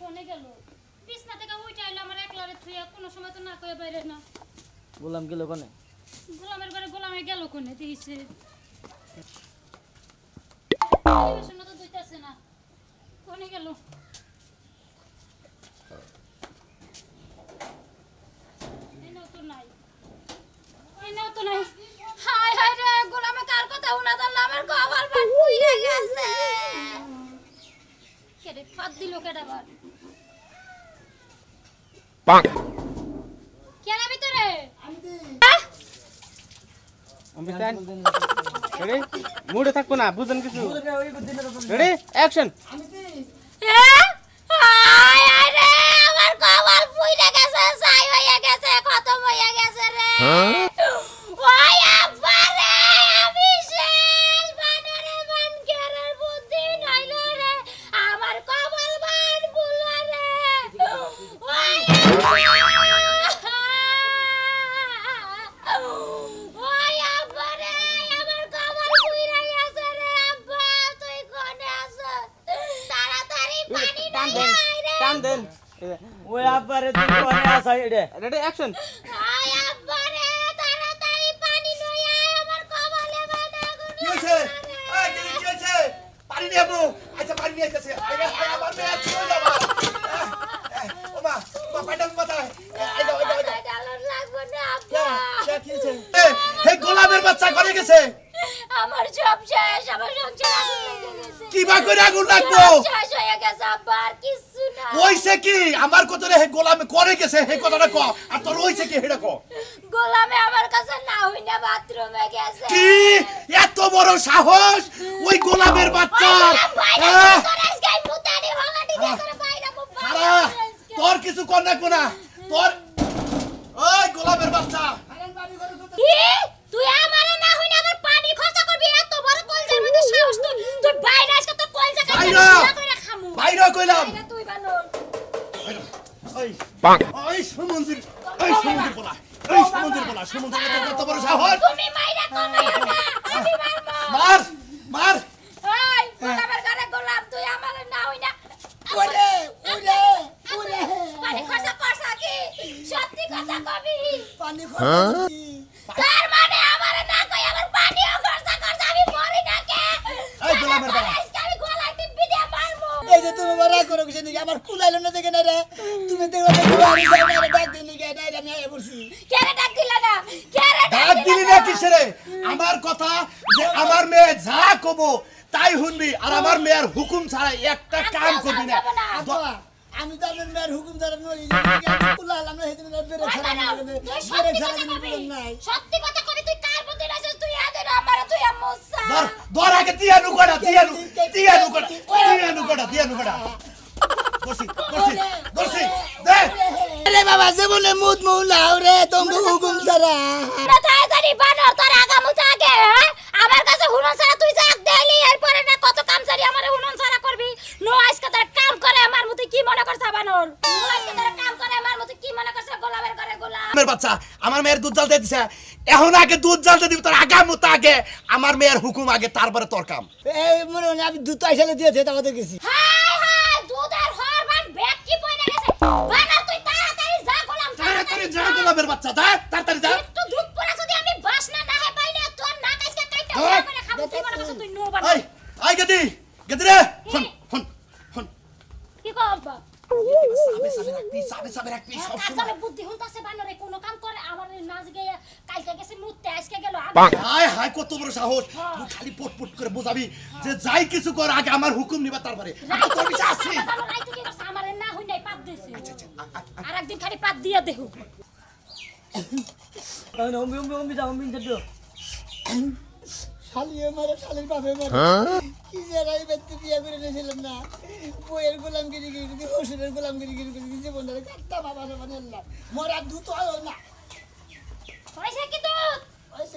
কোনে গেল বিছনা থেকে উঠে আইলো আমার একলারে থুইয়া কোনো সময় তো না কয়ে বাইরে না গোলাম গেল কোনে গোলামের ঘরে গোলামে গেল কোনে দিছে শুনো তো দুইতাছে না কোনে গেল এনাও তো নাই হায় হায় রে গোলামে কার কথা উনা দাল আমার কপাল পাট পুইরা গেছে কেডে ফাদ দিল কেডা বার পাক কেডা ভিতরে আমি তাই রেডি মুডে থাকবো না বুঝেন কিছু রেডি অ্যাকশন হায় হায় রে আমার কপাল পুইরা গেছে ছাই হইয়া গেছে খতম হইয়া গেছে রে ওই আব্বা রে আমি শেষ বানরে বান কেরার বুদ্ধি নাইল রে আমার কপাল বান বুলা রে ওই ওই আব্বা রে আমার কপাল পুইরা গেছে রে আব্বা তুই কোনে আছো তাড়াতাড়ি পানি নিয়ে আয় রে টান দেন ওই আব্বারে তুই কোনে আছাই রে রেডি অ্যাকশন আয় আব্বা রে তাড়াতাড়ি পানি নিয়ে আয় আমার কপালে বাঁধা গুলো কি হইছে এই দিদি কি হইছে পানি নিয়ে আবো আচ্ছা পানি নিয়ে আইতাছে আরে আমার মেয়ে চলে যাবা ওমা পাটাম মাথা এই দাও ডালার লাগবে না আব্বা কি হইছে হে গোলামের বাচ্চা করে গেছে আমার সব শেষ আমার সংসার আগুন লেগে গেছে কি বা করে আগুন লাগবো শেষ হয়ে গেছে আব্বা আর কিছু না হইছে কি আমার কত রে হে গোলামে করে গেছে হে কথাটা ক আর তোর হইছে কি হেডা ক গোলামে আমার কাছে না হই না বাথরুমে গেছে কি এত বড় সাহস ওই গোলামের বাচ্চা তোর কিছু কর না কোনা তোর ওই গোলামের বাচ্চা তুই আমারে না হই না আবার পানি খরচা করবি এত বড় কলজার মধ্যে সাহস তুই বাইরে আজকে তোর কলজা কাটে খামু বাইরে কইলাম তুই বানর ওই পাক ওই সমুদ্র বলা ওই সমুদ্র কত বড় সাহস তুমি মাইরা কমাইও না আমি মারবো মার মার ওই গোলামের ঘরে গোলাম তুই আমারে না হই না ওরে পানি খরচা করছা কি সত্যি কথা কবি পানি খাওয়া তার মানে আমারে না কই আমার পানিও খরচা করছ আমি মরি না কে এই গোলামের বাবা আজকে আমি গলায় টিপি দিয়ে মারবো এই যে তুমি মারা করো কিছু নাকি আমার কুলাইলো না দেখে না রে তুমি দেখো আমি যাই না ডাক দিন নাকি না আমি আই বলছি কেরে ডাক দিলা না কেরে ডাক দিলি না কিসেরে আমার কথা যে আমার মেয়ে যা কব তাই শুনবি আর আমার মেয়ের হুকুম ছাড়া একটা কাম করবি না বাবা আমি তো আপনার মেয়ের হুকুম দ্বারা নই কুলাইলাম না হেদিন বেরে ছাড়া না বেরে ছাড়া দিন নাই সত্যি কথা কবি তুই কার প্রতি রাসস তুই আদে না আমারে তুই আমসা দর আগে তিয়ানু কড়া দর্শি দে আরে বাবা জীবনে মুদ মৌলাও রে তুমি হুকুম ছাড়া না তাই জানি বানর তোর আগামুতে আগে আমার কাছে হুনন ছাড়া তুই যাক দেলি এরপরে না কত কাম ছাড়ি আমারে হুনন ছাড়া করবি নো আজকে তোর কাম করে আমার মতে কি মনে করছ বানর নো আজকে তোর কাম করে আমার মতে কি মনে করছ গোলামের ঘরে গোলাম আমার বাচ্চা আমার মেয়ের দুধ জ্বালতে দিছে এখন আগে দুধ জ্বালতে দিবি তোর আগামুতে আগে আমার মেয়ের হুকুম আগে তারপরে তোর কাম এই মনে হয় আমি দুটো আইসালে দিয়েছে তাতে গেছি হায় হায় দুধের হরবান ব্যাগ কি পয়না গেছে বানর তুই তাড়াতাড়ি যা গোলাম তাড়াতাড়ি যা গোলামের বাচ্চা তাড়াতাড়ি যা একটু দুধ পড়া যদি আমি বাসনা না হে পাইলে তোর নাক আজকে কাইটা করে খাবো তুই মনে করছ তুই নো বানর আই গদি রে হন কি কবা সাবে রাখবি সব কাজলে বুদ্ধি হইতাছে বানরে কোন কাম করে আমার নাচ গিয়ে কালকে গেছে মুতে আজকে গেল হায় কত বড় সাহস তুই খালি পটপট করে বোঝাবি যে যাই কিছু কর আগে আমার হুকুম নিবা তারপরে আমি তোর বিশ্বাস আছে রাইতে কি করছ আমারে না হই নাই পাত দিছে আর একদিন খালি পাত দিয়া দেখো অম্বি যাও অম্বি যাও শালিয়ে মারে শালির বাপে মারে কি জারাই বেতে বিয়া করে নিয়েছিলাম না বইয়ের গোলামগিরি গিরি হোসেনের গোলামগিরি গিরি জীবনটারে কাটতা বাবা রে বানাল্লাহ মোরা দুধ হয় না পয়সা কি তো ওইসে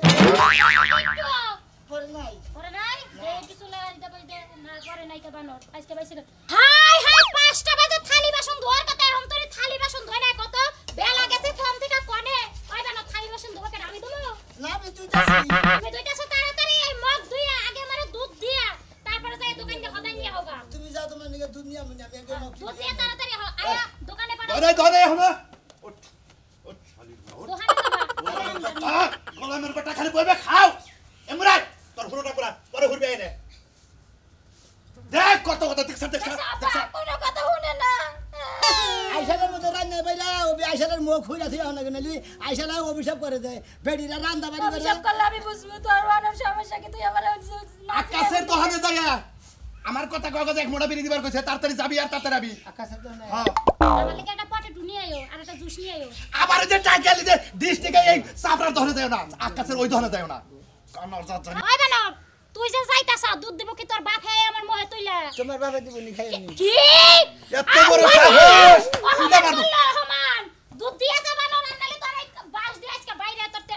পরে নাই এই কিছু লাগা দিতে পারি না করে নাই কে বানর আজকে বাইছে হাই হাই 5টা বাজে থালি বাসন ধোয়ার কথা এখন তোরে থালি বাসন ধোয় না কত বেলা গেছে ফোন থেকে কোনে ওই বানর থালি বাসন ধোয়া কে আমি দেবো না আমি দুইটাছি তুমি দুইটাছো তাড়াতাড়ি এই মগ ধুইয়া আগে মারে দুধ দিয়া তারপরে যাই দোকান দিয়ে হদাই নিয়ে হোগা তুমি যাও তোমার দিলে দুনিয়া মনে আমি একদম দুধ নিয়ে তাড়াতাড়ি আয়া দোকানে পাঠাও ধরে হলো ওঠ ওঠ শালি ওঠ দোকানে যাবা গোলামের বেটা খালি বইবে খাও এমরাই তোর হলোটা পুরা পরে ঘুরবে এনে দেখ কত কত দেখছ কোনো কথা শুনে না আইসালার মতো রান্না বাইরা ওবি আইসালার মুখ খুইলা থিয়া হনা গনালি আইসালা অভিশাপ করে দেয় বেডিরা রান্দা বাড়ি করে সব করলে আমি বুঝবো তোর ওয়ানের সমস্যা কি তুই আমার আকাশের দহনে যায় আমার কথা কাগজ এক মোটা বিড়ি দিবার কইছে তাড়াতাড়ি যাবি আর তাড়াতাড়ি আবি আকাশের তো না হ্যাঁ আমার লাগি একটা পটে ঢুনিয়ে আইও আর একটা জুস নিয়ে আইও আবার যে টাকা দিতে ডিশ থেকে এই সাপড়ার দহনে যায় না আকাশের ওই দহনে যায় না কানার যা জানি ওই বানর তুই যে যাইতাছ দুধ দিব কি তোর বাপ হে আমার মোহে তুইলা তোমার বাবা দিবনি খাইনি কি এত বড় সাহস তুই মারবো রহমান দুধ দিয়া যা বানর আনলে তোর এই বাস দিয়ে আজকে বাইরে তোরতে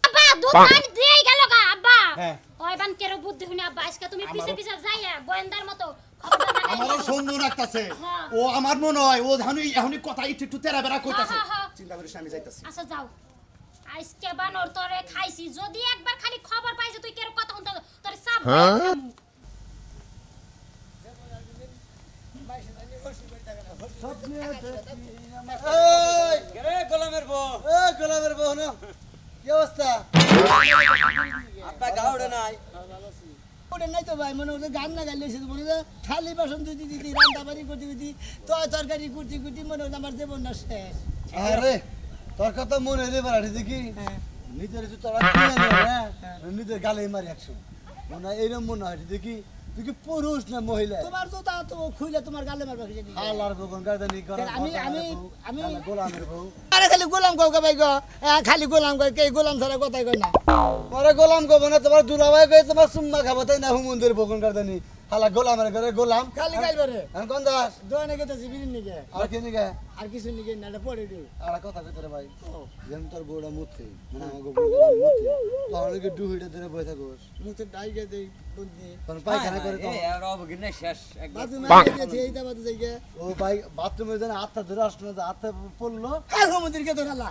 আব্বা দুধ পানি দিয়েই গেল গা আব্বা হ্যাঁ ওই বান কেরো বুদ্ধি হইনা আব্বা আজকে তুমি পিছে পিছে যাইয়া গোয়েন্দার মতো খবরদার না আমারও সুন্দর লাগতাছে হ্যাঁ। ও আমার মনে হয় ও ধানুই এখনই কথা একটু তেরা বেরা কইতাছে হ্যাঁ, হ্যাঁ। চিন্তা করিস না, আমি যাইতাছি আচ্ছা যাও আজকে বানর তোরে খাইছি যদি একবার খালি খবর পাইছে তুই কেরো কথা শুনতে তোরে সাপ রে গোলামের বউ গোলামের বউ না কি অবস্থা আব্বা গাউড়ে নাই ওটা নাই তো ভাই মনে হচ্ছে গান না গাইলে সে মনে হচ্ছে খালি বাসন দিদি দিদি রান্না বাড়ি করতে করতে তো তরকারি কুটি কুটি মনে হচ্ছে আমার জীবনটা শেষ আরে তোর কথা মনে হইলে বাড়ি দেখি নিজের তোরা কিনে না নিজের গালে মারি একশো মনে হয় এইরকম মনে হয় দেখি তুই কি পুরুষ না মহিলা তোমার তো তা তো খুইলে তোমার গালে মারবা কি জানি আল্লাহর বগন গার্ডেনি করা আমি গোলামের বউ আরে খালি গোলাম কও ভাই গো খালি গোলাম কই কে গোলাম ছাড়া কথাই কই না পরে গোলাম কব না তোমার দুলাভাই কই তোমার সুম্মা খাবো তাই না হুমুন্দের বগন গার্ডেনি হালা গোলামের ঘরে গোলাম খালি গাইবারে এখন কোন দাস দোকানে গেতে বিরিন নিকে আর কি নিগে আর কিছু নিকে না এটা পড়ে দিও আর কথা কইতরে ভাই যেন তোর বউটা মুতে মানে আমাকে বউটা মুতে তাহলে কি দুইটা ধরে বসে থাকোস মুতে ডাইগে দেই বন্ধি কোন পায়খানা করে তো বাজু মারি দিয়েছে এইটা বাজু যাইগে ও ভাই বাথরুমে যেন হাতটা ধরে আসলো যে হাতে পড়লো আর সমুদ্রকে তো খালা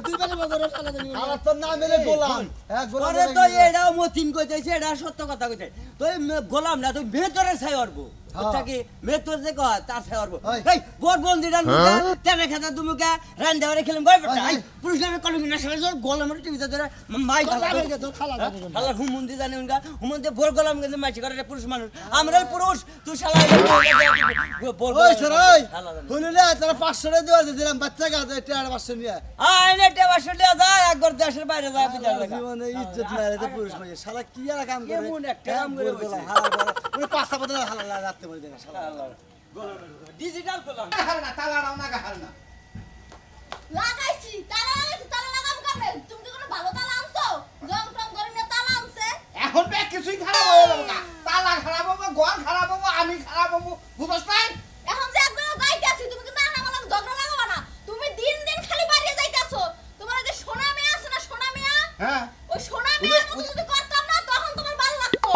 তুই বলে বগরে খালা দেনি আর তোর নাম এলে গোলাম হ্যাঁ গোলাম আরে তো এটাও মতিন কইতেছে এটা সত্য কথা কইতে তুই গোলাম না তুই ভেতরে ছাই অরবো আচ্ছা কি ভেতরে যে কয় তার ছাই অরবো এই বোর বন্দিটার মুখে তেনে খেতে তুমি কে রান দেওয়ারে খেলাম গয় বেটা পুরুষ নামে কলমি না সবাই জোর গোলামের টিভিতে ধরে মাই লাগে তো খালা দেনি শালা হুমুন্দি জানি উনকা হুমুন্দি ভোর গোলাম কিন্তু মাইছি করে পুরুষ মানুষ আমরাই পুরুষ তুই শালা বোর ওই স্যার ওই শুনলে তোরা 500 টাকা দেওয়া দিলাম বাচ্চা গাছে টাকা 500 নিয়ে আইনে টেবা শুলিয়া যায় একবার দেশের বাইরে যায় বিচার লাগা জীবনে ইজ্জত নাই রে পুরুষ ভাই শালা কি আর কাম করে এমন একটা কাম করে বসে। হালা ওই পাঁচটা বদল হালা রাখতে বলে দেনা শালা ডিজিটাল গোলাম হালনা তালাড়াও না হালনা লাগাইছি তালা লাগাম কেন তুমি কি কোনো ভালো তালা আনছো জং টং করে নিয়ে তালা আনছে এখন বে কিছুই খারাপ হয়ে গেল না তালা খারাপ হবে ঘর খারাপ হবে আমি খারাপ হবো বুঝছ নাই এখন যে একবার যাইতাছি তুমি কিন্তু আনা মানা ঝগড়া লাগাবা না তুমি দিন দিন খালি বাড়িয়ে যাইতাছো তোমার যে সোনা মেয়ে আছে না সোনা মেয়ে হ্যাঁ ওই সোনা মেয়ের মতো যদি করতাম না তখন তোমার ভালো লাগতো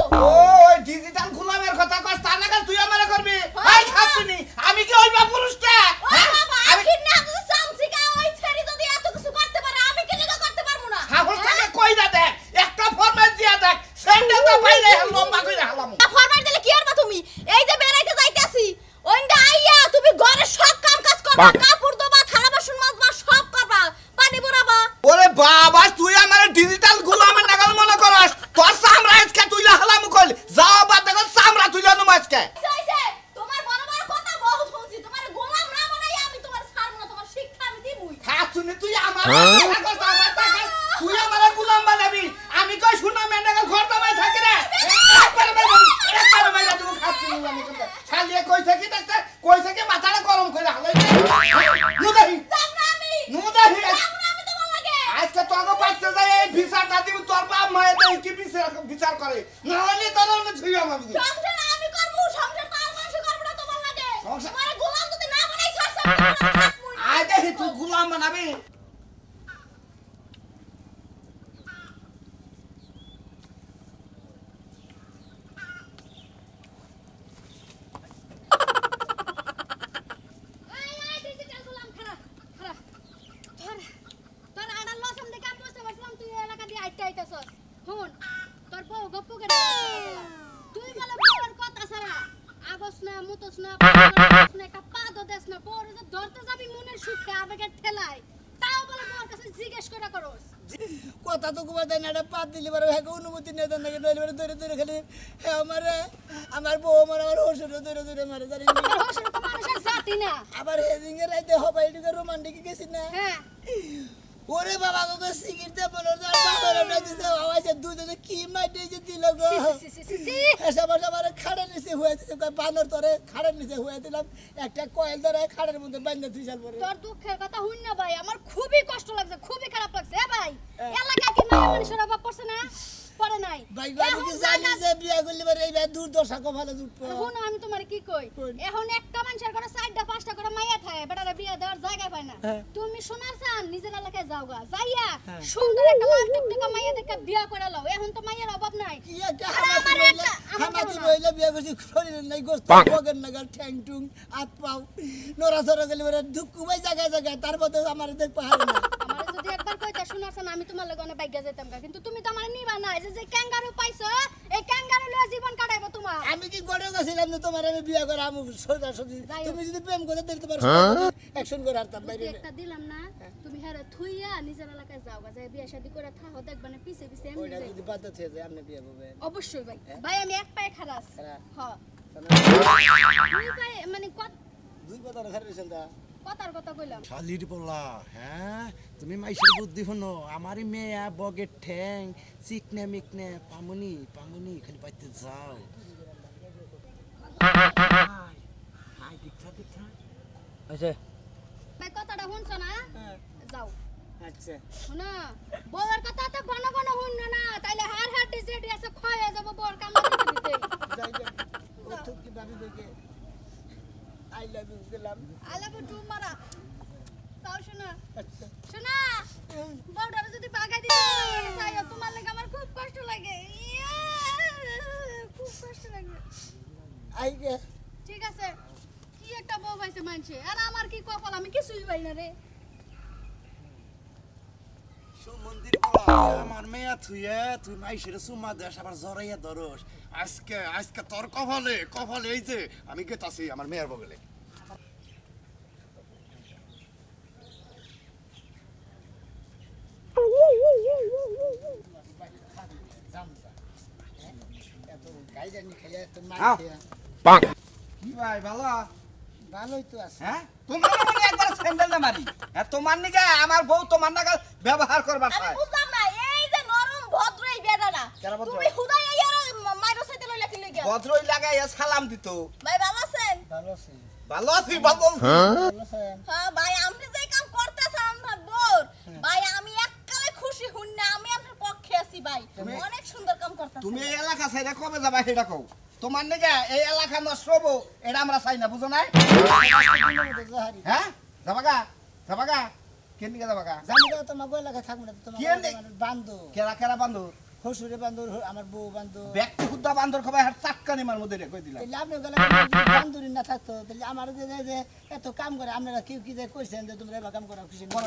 ওই ডিজিটাল গোলামের কথা কস তা লাগা তুই আমারে করবি এই খাচ্ছিনি আমি কি ওইবা পুরুষটা ও বাবা আখির না যদি সামসিকা ওই ছেড়ি যদি এত কিছু করতে পারে আমি কি লাগা করতে পারবো না সাহস থেকে কইরা দেখ একটা ফরম্যাট দিয়া দেখ সেন্ডে তো বাইরে লম্বা কইরা হালাম ফরমাইট দিলে কি করবা তুমি এই যে বেড়াইতে যাইতাছি ওইটা আইয়া তুমি ঘরে সব কাম কাজ করবা কাপড় ধোবা থালা বাসন মাজবা সব করবা পানি ভরাবা ওরে বাবা তুই আমারে ডিজিটাল গোলামের নাগাল মনে করস তোর সামরা আজকে তুইলা হালাম কইল যাও বাদ দেখো সামরা তুইলা নু আজকে হইছে তোমার বড় বড় কথা বহুত শুনছি তোমার গোলাম না বানাই আমি তোমার ছাড়ব না তোমার শিক্ষা আমি দিমুই খাচ্ছিনি তুই আমার তুই আমারে গোলাম বানাবি আমি কই শুনা মেন্ডাগাল ঘর দামাই থাকি রে একবারে মাইরা তুমি খাচ্ছিনি আমি কই শালিয়ে কইছে কি দেখতে কইছে কি মাথাটা গরম কইরা হালাইতে নুদাহি জামরামি নুদাহি জামরামি তোমার লাগে আজকে তোকে পাইতে যায় এই বিচারটা দিবি তোর বাপ মায়ে দেই কি বিচার করে না হলে তোর ছুঁই আমাকে সংসার আমি করব সংসার তার মানুষ করব না তোমার লাগে সংসার- তোমার গোলাম যদি না বানাই ছাড়ছ আয় দেখি তুই গোলাম বানাবি ডিজিটাল গোলাম খারাপ খারাপ তোর আড়াল লসম দেখে আমি বুঝতে পারছিলাম তুই এলাকা দিয়ে আইতে আইতেছস হুন তোর বউ গপ্পু করে তুই বলে বউর কথা ছাড়া আগস না মুতোস না পাস না একটা পা দো দেস না পরে যে ধরতে যাবি মনের সুখে আবেগের ঠেলায় তাও বলে মোর কাছে জিজ্ঞেস করে করস কথা তো কুবা দেন একটা পাত দিলে পরে হ্যাঁ অনুমতি নেই দেন নাকি নইলে পরে ধরে ধরে খালি হ্যাঁ আমার বউ আমার হসুর ধরে ধরে মারে জানি তোর হসুর তো মানুষের জাতি না আবার হেদিংয়ে রাইতে হবাই ঢুকে রোমান্টিক গেছি না হ্যাঁ ওরে বাবা গো সিগারেটে বলো না বাবার না দিছে আওয়াজে দুজনে কি মাইতে যে দিল গো সি সবার সবার খাড়ের নিচে হয়ে দিছে কয় বানর তোরে খাড়ের নিচে হয়ে দিলাম একটা কয়েল ধরে খাড়ের মধ্যে বাঁধা দিছাল পরে তোর দুঃখের কথা হইন না ভাই আমার খুবই কষ্ট লাগছে খুবই খারাপ লাগছে এ ভাই এলাকা কি মায়া মানুষের অভাব পড়ছে না পড়ে নাই ভাই আমি কি জানি যে বিয়া করলে পরে এই দুর্দশা কপালে জুটবো এখন আমি তোমারে কি কই এখন একটা মানুষের ঘরে 4টা 5টা করে মাইয়া থাকে বেটারে বিয়া দেওয়ার জায়গা পায় না তুমি শোনার চান নিজের এলাকায় যাওগা যাইয়া সুন্দর একটা লাল টুকটুকা মাইয়া দেখে বিয়া করে লও এখন তো মাইয়ার অভাব নাই কি একটা হামাতি রইলে বিয়া করছি শরীরের নাই গোস্ত বগের নাগাল ঠ্যাং টুং হাত পাও নড়াচড়া গেলে পরে দুঃখুমাই জায়গায় জায়গায় তার মধ্যে আমার দেখ পাহাড় না আমারে যদি একবার কইতা শোনার চান আমি তোমার লগে অনেক বাইগা যেতাম কিন্তু তুমি তো আমারে নিবা না যে ক্যাঙ্গারু পাইছো এই ক্যাঙ্গারু লয়ে জীবন কাটাইবো তোমার আমি কি গড়ে গেছিলাম যে তোমার আমি বিয়া করে আমি সোজা সোজি তুমি যদি প্রেম করে দিতে পারো অ্যাকশন করে হারতাম বাইরে একটা দিলাম না তুমি হেরে থুইয়া নিজের এলাকায় যাওগা যাই বিয়া শাদি করে থাকো দেখবা না পিছে পিছে এমনি ওইটা যাই যদি বাদ থেকে যায় আপনি বিয়া করবেন অবশ্যই ভাই ভাই আমি এক পায়ে খারাস হ্যাঁ দুই পায়ে মানে দুই কথা খারাপ হইছেন দা কথার কথা কইলাম শালির বলা হ্যাঁ তুমি মাইশের বুদ্ধি হনো আমারই মেয়া বগের ঠ্যাং চিকনে মিকনে পামুনি পামুনি খালি পাইতে যাও আচ্ছা ভাই কথাটা শুনছো না যাও আচ্ছা শোনা বউয়ের কথা তো ঘন ঘন শুন না তাইলে হার হার ডিসিডি আছে ক্ষয় হয়ে যাব বউর কাম দিতে যাই যাই ও তো কি ভাবি দেখে আই লাভ ইউ দিলাম আই লাভ ইউ টু মারা যাও শোনা আচ্ছা শোনা বউটারে যদি বাগাই দিতে চাই তোমার লাগে আমার খুব কষ্ট লাগে খুব কষ্ট লাগে আই গে ঠিক আছে কি একটা বউ পাইছে মানছে আর আমার কি কপাল আমি কিছুই পাই না রে মন্দির বলা আমার মেয়া থুয়ে তুই মাইশের সুমা দেশ আবার জড়াইয়া ধরস আজকে আজকে তোর কপালে কপালে এই যে আমি গেতাছি আমার মেয়ের বগলে এত গাই জানি খাইয়া এত মার আও। খাইয়া কি ভাই ভালো ভালোই তো আছে হ্যাঁ তোমার মানে একবার স্যান্ডেল না মারি হ্যাঁ তোমার নিকে আমার বউ তোমার নাগাল ব্যবহার করবার আমি চায় বুঝলাম না এই যে নরম ভদ্র এই বেদানা কেন ভদ্র? তুমি হুদাই আইয়ার মাইরো সাইতে লইলা কি লইগা ভদ্রই লাগাইয়া সালাম দিত ভাই ভালো আছেন ভালো আছে ভালো আছি বাবু ভালো আছে হ্যাঁ ভাই আপনি যে কাম করতেছেন আমার বোর ভাই আমি এককালে খুশি হই না আমি আপনার পক্ষে আছি ভাই অনেক সুন্দর কাম করতেছেন তুমি এই এলাকা ছাইরা কবে যাবা সেটা কও তোমার নিকে এই এলাকা নষ্ট হবো এটা আমরা চাই না বুঝো নাই হ্যাঁ যাবাগা কেন নিকে যাবাগা জানি না তোমার গলা লাগা থাকবে না তোমার কি এনে? বান্ধব কেরা কেরা বান্ধব হসুরে বান্ধব আমার বউ বান্ধব ব্যক্তি খুদ্দা বান্ধব খবর হাত চাক্কানি মার মধ্যে কই দিলাম তাহলে আপনার গলা বান্ধবী না থাকতো তাহলে আমার যে এত কাম করে আপনারা কেউ কি যে কইছেন যে তোমরা এবার কাম করা খুশি বড়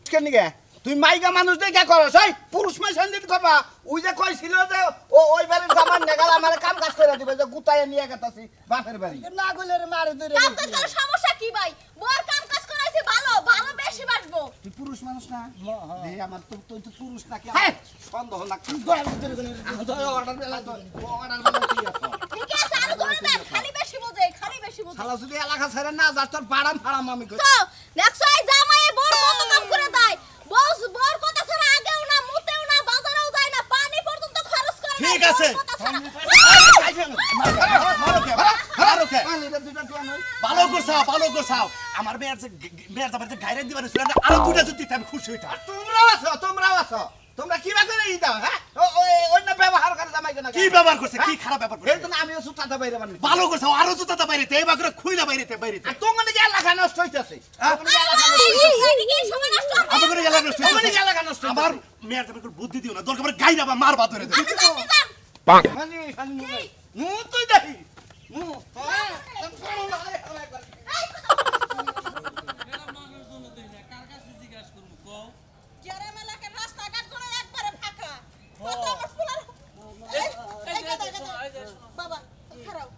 কেন নিকে তুই মাইকা মানুষ দেখে করস এই পুরুষ মাই সন্দিত করবা ওই যে কইছিল যে ও ওই বাড়ির জামান নেগাল আমারে কাম কাজ করে দিবে যে গুতায় নিয়ে গেতাছি বাপের বাড়ি না গলে মারে ধরে কাম কাজ করার সমস্যা কি ভাই বোর কাম কাজ করাইছে ভালো ভালো বেশি বাসবো তুই পুরুষ মানুষ না হ্যাঁ। দে আমার তুই তো পুরুষ নাকি হ্যাঁ। সন্দেহ লাগছে গলা ধরে গেলে আমি তো অর্ডার বেলা তো অর্ডার বেলা কি আছে ঠিক আছে আর করে দেন খালি বেশি বোঝে খালি বেশি বোঝে শালা যদি এলাকা ছেড়ে না যাস তোর পাড়াম ফাড়াম আমি কই তো দেখছো এই জামাই বোর কত কাম করে দেয় বস বোর কথা ছাড়া আগেও না মুতেও না বাজারেও যায় না পানি পর্যন্ত খরচ করে না ঠিক আছে। বোর কথা ছাড়া। ভালো করছাও আমার মেয়ের যাবার গাইরে দিবার ছিল না আরো দুটা যদি আমি খুশি হইতাম তোমরাও আছো তোমরা কি বাকি এই দাও হ্যাঁ অন্য ব্যবহার করে জামাই কেন কি ব্যবহার করছে কি খারাপ ব্যবহার এই করছে তো আমিও সুতাতে বাইরে বানি ভালো করছাও আরো জুতাটা বাইরেতে এই বাগরে খুইলা বাইরেতে আর তোমার দিকে এলাকা নষ্ট হইতাছে এদিকে সময় নষ্ট হবে। আমাকে এলাকা নষ্ট তোমার দিকে এলাকা নষ্ট আমার মেয়ের যাবার বুদ্ধি দিও না দরকার পড়ে গাইরা বা মারবা ধরে দেবে আপনি জানতে যান। মানে খালি নু তুই দেখি নু হ্যাঁ গ্রাম এলাকার রাস্তাঘাট কোনো একবারে ফাঁকা। কত আমার ফুলার- এই, এই, এই, বাবা, খারাপ।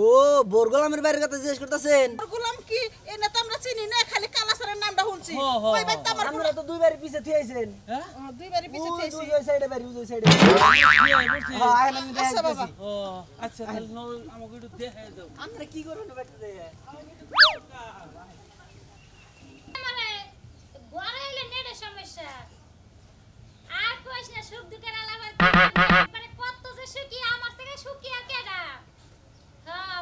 ও বোর গোলামের বাইরের কথা জিজ্ঞেস করতেছেন গোলাম কি এনে তো আমরা চিনি না খালি কালাসারের নামটা শুনছি ওই ভাই তো আমার আপনারা তো দুই বাড়ি পিছে থিয়েছেন দুই বাড়ি পিছে থেছি ওই সাইডে বাড়ি ওই সাইডে হ্যাঁ আইন আমি আচ্ছা বাবা ও আচ্ছা তাহলে আমাকে একটু দেখাই দাও আমরা কি করব না বাইতে দেয় মানে ঘরে এলে নেড়ে সমস্যা আর কইস না সুখ দুঃখের আলাদা মানে কত যে সুখী আমার থেকে সুখী আর কেডা হ্যাঁ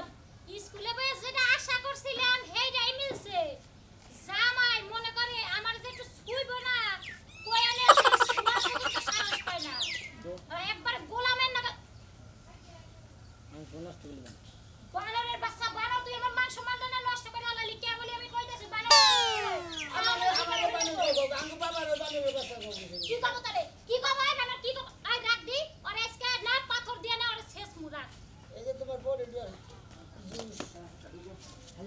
স্কুলে বসে যেটা আশা করছিলাম সেইটাই মিলছে জামাই মনে করে আমার যে একটু শুইব না কোয়ালে সাহস পায় না একবার গোলামের না বানরের বাচ্চা বানাও তুই আমার মান সম্মান না নষ্ট করে আলালি কে বলি আমি কইতাছি বানাও কি করব তারে কি করব আই না কি করব আই রাখ দি আর আজকে না পাথর দিয়ে না আর শেষ মুরা এই যে তোমার বডি ডর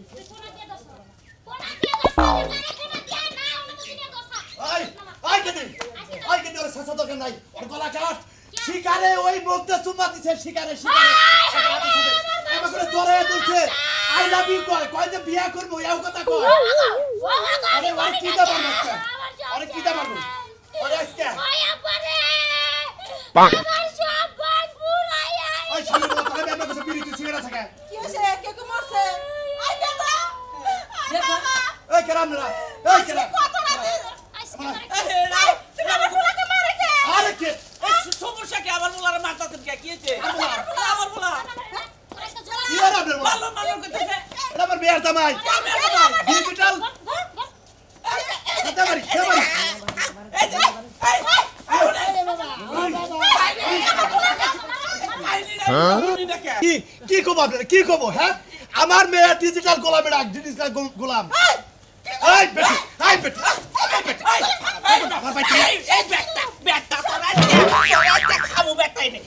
তুই কোনা দিয়ে দছ কোনা দিয়ে না অনুমতি নিয়ে দছ আই কেটে ওর সাসা দরকার নাই ওর গলা কাট শিকারে ওই মুখতে চুমা দিছে শিকারে আমাকে ধরে তুলছে আই লাভ ইউ কয় যে বিয়া করব এও কথা কয় আরে ওর কি দা মারছে আরে কি দা মারবো ওরে আজকে ওই আপারে আমার সব গান পুরাইয়া ওই সামনে বলা তবে আমি কাছে বিড়ি সিগারেট থাকে কি হইছে কে কে মরছে আই দাদা এই কেরাম না এই কেরাম কত রাতে আজকে তুমি আমার পোলাকে মারে কে আরে কে সমস্যা কি আমার বলার মাথা তুমি কি হইছে আমার বলা কি আর আপনার ভালো ভালো কইতেছে এটা আমার বিয়ার জামাই ডিজিটাল কথা মারি কি কব আপনারা কি কব হ্যাঁ আমার মেয়ে ডিজিটাল গোলামের আগ ডিজিটাল গোলাম এই বেটি আমার ভাই এই ব্যাগটা তোরা খাবো ব্যাগটাই নে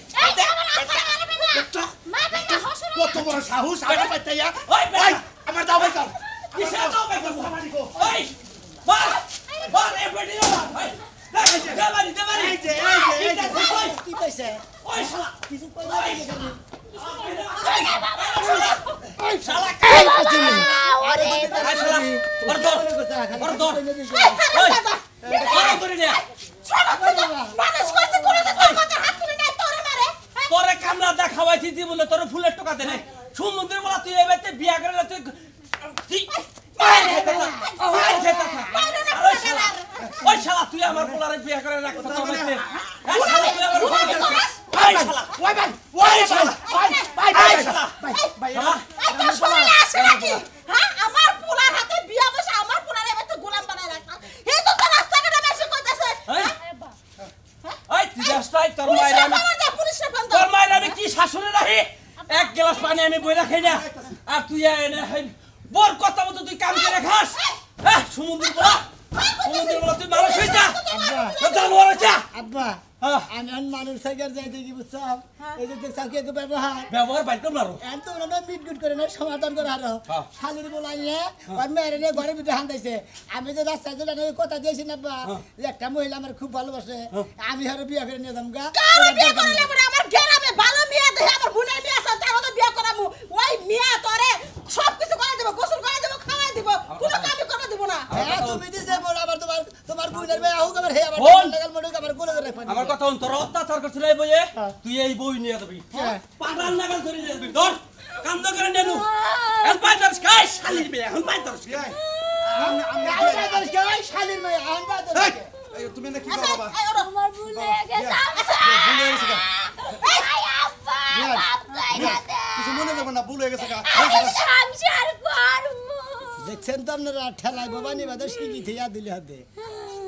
কত বড় সাহস আমার বাচ্চাইয়া ওই আমার দাও ভাই দাও কিসের দাও ভাই ওই বল এ বেটি ওই দেবারি এই যে কি কইছে ওই শালা কিছু কইছে ওই শালা আরে তোরে কামলা দেখাওয়াইছি দি বলে তোর ফুলের টোকা দে সমুদ্র বলা তুই এবারে বিয়া করে তুই ওই শালা তুই আমার পোলারে বিয়া করে রাখছ তোমাকে এই শালা তুই আমার ওই শালা ওই শালা ওই শালা ভাই এটা সময় আছে নাকি হ্যাঁ আমার পোলার হাতে বিয়া বসে আমার পোলারে এত গোলাম বানায় রাখা হে তো রাস্তা কাটা বেশি কইতাছে এই তুই যাসটাই তোর মায়ের আমি তোর মায়ের আমি কি শাশুড়ি রাখি এক গ্লাস পানি আমি বইরা খাই না আর তুই এনে বড় কথা মতো তুই কাম করে খাস হ্যাঁ সমুদ্র বলা তুই মানুষ হয়ে যা জানোয়ার হয়ে যা আব্বা আমি মানুষ থেকে যাইতে কি বুঝছো এই যে দেখছ কি ব্যবহার বাইর কর মারো এত না মিট গুট করে না সমাধান করে আরো শালির বলাই নিয়ে আর মেরে নিয়ে ঘরের ভিতরে হান্দাইছে আমি যে রাস্তায় যে ওই কথা দিয়েছি না বা যে একটা মহিলা আমার খুব ভালোবাসে আমি হারে বিয়ে করে নিয়ে যাম গা বিয়ে করে নেব আমার গ্রামে ভালো মেয়ে দেখে আমার বোনের বিয়ে আছে তারও তো বিয়ে করামু ওই মেয়ে তোরে সব কিছু করে দেব গোসল করে দেব খাওয়াই দেব কোনো কামই করে দেব না তুমি দিছে বল আবার তোমার বোনের বিয়ে হোক আবার হে আবার লাগাল মডক আবার কোলে করে রাখবা আমার কথা তোর অত্যাচার করছিল এই বইয়ে তুই এই বই নিয়ে যাবি পাটাল নাগাল করে নিয়ে যাবি ধর কান্দ করে নেনু এখন পাইতার স্কাই শালির মেয়ে এখন পাইতার স্কাই আমি শালির মেয়ে আমি পাইতার তুমি না কি করো বাবা আমার ভুলে গেছে ভুলে গেছে গা আই আব্বা কিছু মনে করবেন না ভুলে গেছে গা সংসার করমু দেখছেন তো আপনারা ঠেলাই বাবা নিবাদ শিখি থিয়া দিলে হবে